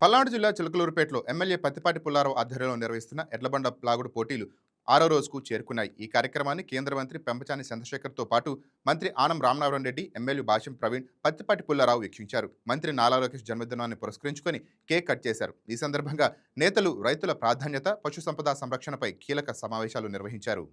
పల్నాడు జిల్లా చిలకలూరుపేటలో ఎమ్మెల్యే పత్తిపాటి పుల్లారావు ఆధ్వర్యంలో నిర్వహిస్తున్న ఎడ్లబండ లాగుడు పోటీలు 6వ రోజుకు చేరుకున్నాయి. ఈ కార్యక్రమాన్ని కేంద్ర మంత్రి పెంపచాని చంద్రశేఖర్తో పాటు మంత్రి ఆనం రామనారాయణ రెడ్డి, ఎమ్మెల్యే భాష్యం ప్రవీణ్, పత్తిపాటి పుల్లారావు వీక్షించారు. మంత్రి నాలా లోకేష్ జన్మదినాన్ని పురస్కరించుకొని కేక్ కట్ చేశారు. ఈ సందర్భంగా నేతలు రైతుల ప్రాధాన్యత, పశు సంపద సంరక్షణపై కీలక సమావేశాలు నిర్వహించారు.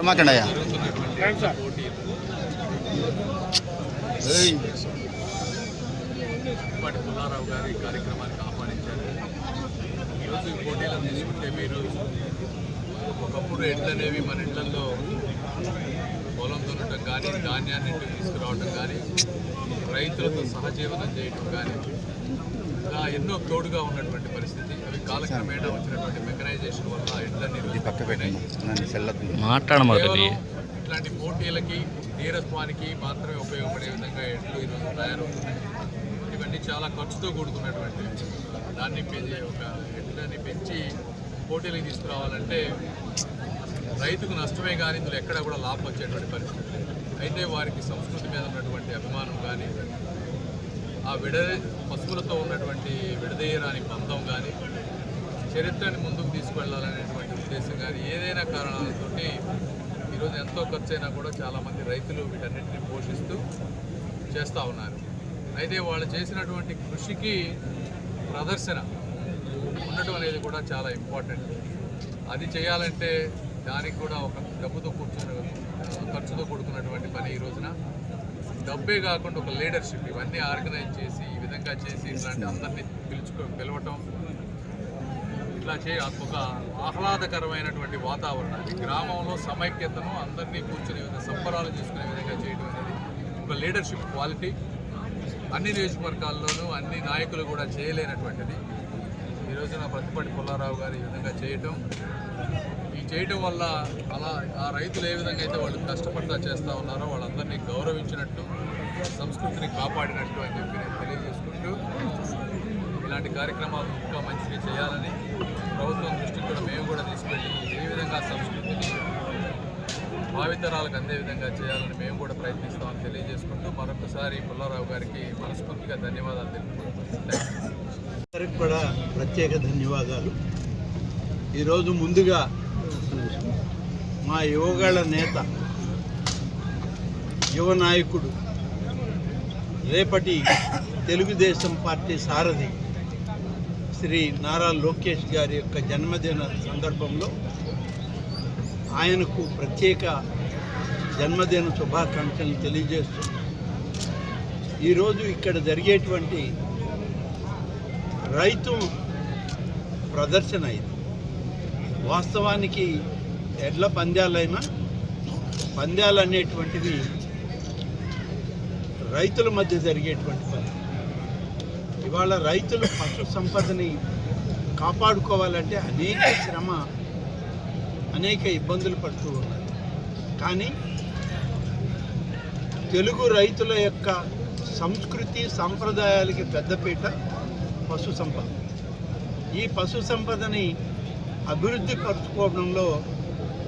మాకండయ్యా పత్తిపాటి పుల్లారావు గారి కార్యక్రమానికి ఆహ్వానించారు. ఈరోజు ఈ పోటీలను తీసుకుంటే మీరు ఒకప్పుడు ఎడ్లనేవి మన ఇళ్లలో పొలం దున్నటం కానీ, ధాన్యాన్ని తీసుకురావటం కానీ, రైతులతో సహజీవనం చేయటం కానీ, ఇలా ఎన్నో తోడుగా ఉన్నటువంటి పరిస్థితి. అవి కాలక్రమేణా వచ్చినటువంటి మెకనైజేషన్ వల్ల ఎడ్లన్నీ ఇట్లాంటి పోటీలకి, నీరత్వానికి మాత్రమే ఉపయోగపడే విధంగా ఎడ్లు ఈరోజు తయారవుతున్నాయి. ఇవన్నీ చాలా ఖర్చుతో కూడుకున్నటువంటి దాన్ని ఒక ఎడ్లని పెంచి పోటీలకు తీసుకురావాలంటే రైతుకు నష్టమే కానీ ఇందులో ఎక్కడ కూడా లాభం వచ్చేటువంటి పరిస్థితి. అయితే వారికి సంస్కృతి మీద ఉన్నటువంటి అభిమానం కానీ, ఆ పశువులతో ఉన్నటువంటి విడదీయరాని బంధం కానీ, చరిత్రని ముందుకు తీసుకువెళ్ళాలనేటువంటి ఉద్దేశం కానీ, ఏదైనా కారణాలతోటి ఈరోజు ఎంతో ఖర్చు అయినా కూడా చాలామంది రైతులు వీటన్నిటిని పోషిస్తూ చేస్తూ ఉన్నారు. అయితే వాళ్ళు చేసినటువంటి కృషికి ప్రదర్శన ఉండటం అనేది కూడా చాలా ఇంపార్టెంట్. అది చేయాలంటే దానికి కూడా ఒక ఖర్చుతో కూడుకున్నటువంటి పని. ఈ రోజున డబ్బే కాకుండా ఒక లీడర్షిప్, ఇవన్నీ ఆర్గనైజ్ చేసి ఈ విధంగా చేసి ఇట్లాంటి అందరినీ పిలవటం, ఇట్లా ఒక ఆహ్లాదకరమైనటువంటి వాతావరణాన్ని, గ్రామంలో సమైక్యతను, అందరినీ కూర్చునే విధంగా సంబరాలు చేసుకునే విధంగా చేయడం అనేది ఒక లీడర్షిప్ క్వాలిటీ. అన్ని నియోజకవర్గాల్లోనూ అన్ని నాయకులు కూడా చేయలేనటువంటిది. ఈ రోజున పత్తిపాటి పుల్లారావు గారు ఈ విధంగా చేయటం ఈ చేయటం వల్ల అలా ఆ రైతులు ఏ విధంగా అయితే వాళ్ళు కష్టపడతా చేస్తూ ఉన్నారో వాళ్ళందరినీ గౌరవించినట్టు, సంస్కృతిని కాపాడినట్టు అని చెప్పి నేను తెలియజేసుకుంటూ, ఇలాంటి కార్యక్రమాలు ఇంకా మంచిగా చేయాలని ప్రభుత్వం దృష్టికి కూడా మేము కూడా తీసుకెళ్ళి ఏ విధంగా సంస్కృతిని భావితరాలకు అందే విధంగా చేయాలని మేము కూడా ప్రయత్నిస్తామని తెలియజేసుకుంటూ మరొకసారి పుల్లారావు గారికి మనస్ఫూర్తిగా ధన్యవాదాలు తెలుపుకుంటున్నాను. అందరికి కూడా ప్రత్యేక ధన్యవాదాలు. ఈరోజు ముందుగా మా యువగళ నేత, యువ నాయకుడు, రేపటి తెలుగుదేశం పార్టీ సారథి శ్రీ నారా లోకేష్ గారి యొక్క జన్మదిన సందర్భంలో ఆయనకు ప్రత్యేక జన్మదిన శుభాకాంక్షలు తెలియజేస్తూ, ఈరోజు ఇక్కడ జరిగేటువంటి రైతు ప్రదర్శన ఇది. వాస్తవానికి ఎడ్ల పందాలైనా పందాలు అనేటువంటివి రైతుల మధ్య జరిగేటువంటి పని. ఇవాళ రైతులు పశు సంపదని కాపాడుకోవాలంటే అనేక శ్రమ, అనేక ఇబ్బందులు పడుతూ ఉన్నారు. కానీ తెలుగు రైతుల యొక్క సంస్కృతి సాంప్రదాయాలకి పెద్దపీట పశు సంపద. ఈ పశు సంపదని అభివృద్ధి పరచుకోవడంలో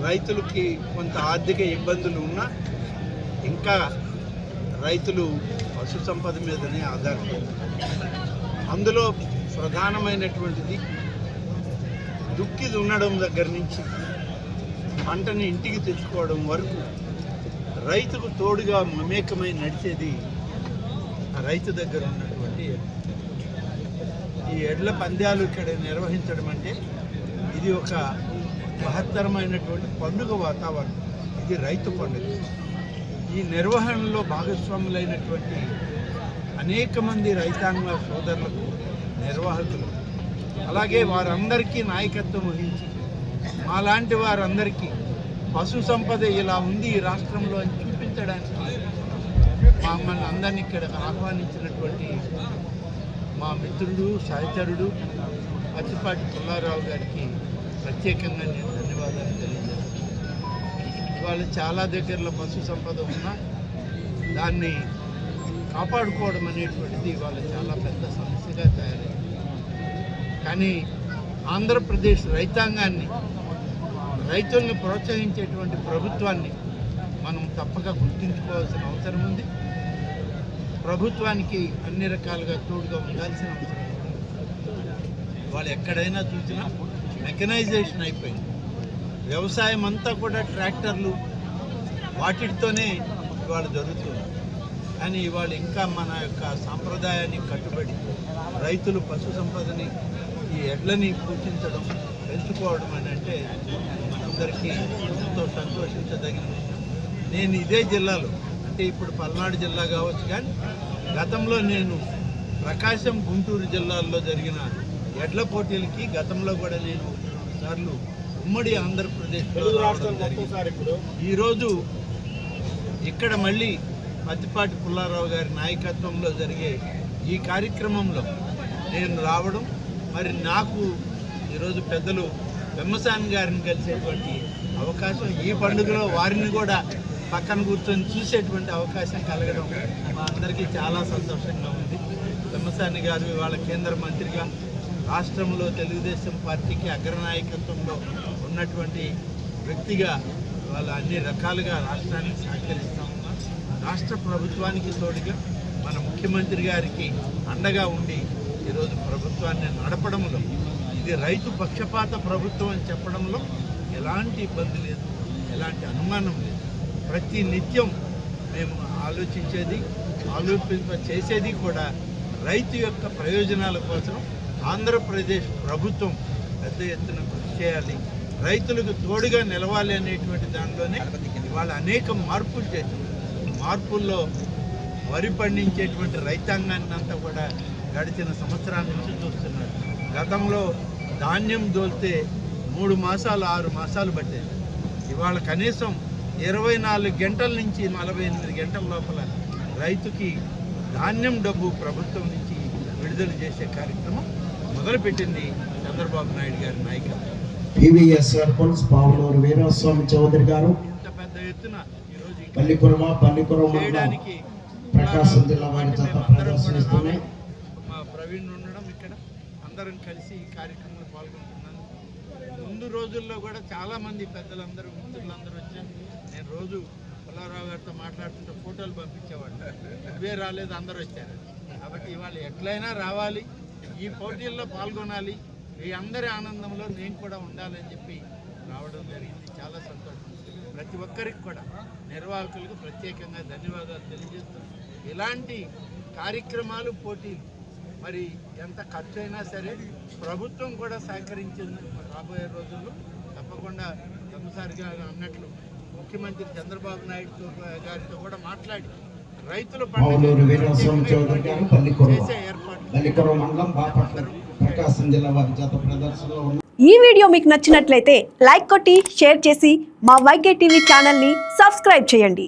రైతులకి కొంత ఆర్థిక ఇబ్బందులు ఉన్నా ఇంకా రైతులు పశు సంపద మీదనే ఆధారపడతారు. అందులో ప్రధానమైనటువంటిది దుక్కి దున్నడం దగ్గర నుంచి పంటని ఇంటికి తెచ్చుకోవడం వరకు రైతుకు తోడుగా మమేకమై నడిచేది ఆ రైతు దగ్గర ఉన్నటువంటి ఈ ఎడ్ల పందాలు ఇక్కడ నిర్వహించడం అంటే ఇది ఒక మహత్తరమైనటువంటి పండుగ వాతావరణం. ఇది రైతు పండుగ. ఈ నిర్వహణలో భాగస్వాములైనటువంటి అనేక మంది రైతాంగ సోదరులకు, నిర్వాహకులు, అలాగే వారందరికీ నాయకత్వం వహించి మాలాంటి వారందరికీ పశు సంపద ఇలా ఉంది ఈ రాష్ట్రంలో అని చూపించడానికి మమ్మల్ని అందరినీ ఇక్కడ ఆహ్వానించినటువంటి మా మిత్రుడు, సహచరుడు పత్తిపాటి పుల్లారావు గారికి ప్రత్యేకంగా నేను ధన్యవాదాలు తెలియజేస్తున్నాను. ఇవాళ చాలా దగ్గరలో పశు సంపద ఉన్నా దాన్ని కాపాడుకోవడం అనేటువంటిది ఇవాళ చాలా పెద్ద సమస్యగా తయారైంది. కానీ ఆంధ్రప్రదేశ్ రైతాంగాన్ని, రైతుల్ని ప్రోత్సహించేటువంటి ప్రభుత్వాన్ని మనం తప్పక గుర్తుంచుకోవాల్సిన అవసరం ఉంది. ప్రభుత్వానికి అన్ని రకాలుగా తోడుగా ఉండాల్సిన అవసరం ఉంది. వాళ్ళు ఎక్కడైనా చూసినా మెకనైజేషన్ అయిపోయింది. వ్యవసాయం అంతా కూడా ట్రాక్టర్లు వాటితోనే ఇవాళ జరుగుతుంది. కానీ ఇవాళ ఇంకా మన యొక్క సాంప్రదాయాన్ని కట్టుబడి రైతులు పశు సంపదని, ఈ ఎడ్లని పూజించడం, పెంచుకోవడం అని అంటే మనందరికీ ఎంతో సంతోషించదగిన విషయం. నేను ఇదే జిల్లాలో, అంటే ఇప్పుడు పల్నాడు జిల్లా కావచ్చు, కానీ గతంలో నేను ప్రకాశం, గుంటూరు జిల్లాల్లో జరిగిన ఎడ్ల పోటీలకి గతంలో కూడా నేను సార్లు ఉమ్మడి ఆంధ్రప్రదేశ్లో రావడం జరిగింది. ఈరోజు ఇక్కడ మళ్ళీ పత్తిపాటి పుల్లారావు గారి నాయకత్వంలో జరిగే ఈ కార్యక్రమంలో నేను రావడం, మరి నాకు ఈరోజు పెద్దలు పెమ్మసాని గారిని కలిసేటువంటి అవకాశం, ఈ పండుగలో వారిని కూడా పక్కన కూర్చొని చూసేటువంటి అవకాశం కలగడం మా అందరికీ చాలా సంతోషంగా ఉంది. పెమ్మసాని గారు ఇవాళ కేంద్ర మంత్రిగా, రాష్ట్రంలో తెలుగుదేశం పార్టీకి అగ్రనాయకత్వంలో ఉన్నటువంటి వ్యక్తిగా వాళ్ళు అన్ని రకాలుగా రాష్ట్రానికి సహకరిస్తూ ఉన్నారు. రాష్ట్ర ప్రభుత్వానికి తోడుగా మన ముఖ్యమంత్రి గారికి అండగా ఉండి ఈరోజు ప్రభుత్వాన్ని నడపడంలో, ఇది రైతు పక్షపాత ప్రభుత్వం అని చెప్పడంలో ఎలాంటి ఇబ్బంది లేదు, ఎలాంటి అనుమానం లేదు. ప్రతి నిత్యం మేము చేసేది కూడా రైతు యొక్క ప్రయోజనాల కోసం ఆంధ్రప్రదేశ్ ప్రభుత్వం పెద్ద ఎత్తున కృషి చేయాలి, రైతులకు తోడుగా నిలవాలి అనేటువంటి దానిలోనే ఇవాళ అనేక మార్పులు చేశారు. మార్పుల్లో వరి పండించేటువంటి రైతాంగాన్ని అంతా కూడా గడిచిన సంవత్సరాల నుంచి చూస్తున్నారు. గతంలో ధాన్యం దోల్తే 3 మాసాలు 6 మాసాలు పట్టేది. ఇవాళ కనీసం 24 గంటల నుంచి 48 గంటల లోపల రైతుకి ధాన్యం డబ్బు ప్రభుత్వం నుంచి విడుదల చేసే కార్యక్రమం మొదలుపెట్టింది చంద్రబాబు నాయుడు గారి నాయకత్వం. పివిఎస్ సర్పంచ్ పావులూరు వీరస్వామి చౌదరి గారు, ఇంత పెద్ద ఎత్తున ఈరోజు ఇక్కడ పల్లికురం మండలం చేయడానికి ప్రకాశం జిల్లా వారి జత ప్రదర్శనిస్తున్నాయి. మా ప్రవీణ్ ఉండడం ఇక్కడ అందరం కలిసి ఈ కార్యక్రమంలో పాల్గొంటున్నాను. ముందు రోజుల్లో కూడా చాలామంది పెద్దలందరూ మిత్రులందరూ వచ్చారు. నేను రోజు పుల్లారావు గారితో మాట్లాడుతుంటే ఫోటోలు పంపించేవాళ్ళు. ఇవే రాలేదు, అందరూ వచ్చారు. కాబట్టి ఇవాళ ఎట్లయినా రావాలి, ఈ పోటీల్లో పాల్గొనాలి, ఈ అందరి ఆనందంలో నేను కూడా ఉండాలని చెప్పి రావడం జరిగింది. చాలా సంతోషం. ప్రతి ఒక్కరికి కూడా నిర్వాహకులకు ప్రత్యేకంగా ధన్యవాదాలు తెలియజేస్తూ, ఇలాంటి కార్యక్రమాలు పోటీలు మరి ఎంత ఖర్చు అయినా సరే ప్రభుత్వం కూడా సహకరించింది. రాబోయే రోజుల్లో తప్పకుండా తప్పనిసరిగా అన్నట్లు ముఖ్యమంత్రి చంద్రబాబు నాయుడు గారితో కూడా మాట్లాడి రైతుల పావులూరు వీరస్వామి చౌదరి గారు, చేసే ఏర్పాటు పల్లికురం మండలం బాపట్ల ప్రకాశం జిల్లా వారి జత ప్రదర్శనలో ఉన్నారు. ఈ వీడియో మీకు నచ్చినట్లయితే లైక్ కొట్టి షేర్ చేసి మా వైకే టీవీ ఛానల్ని సబ్స్క్రైబ్ చేయండి.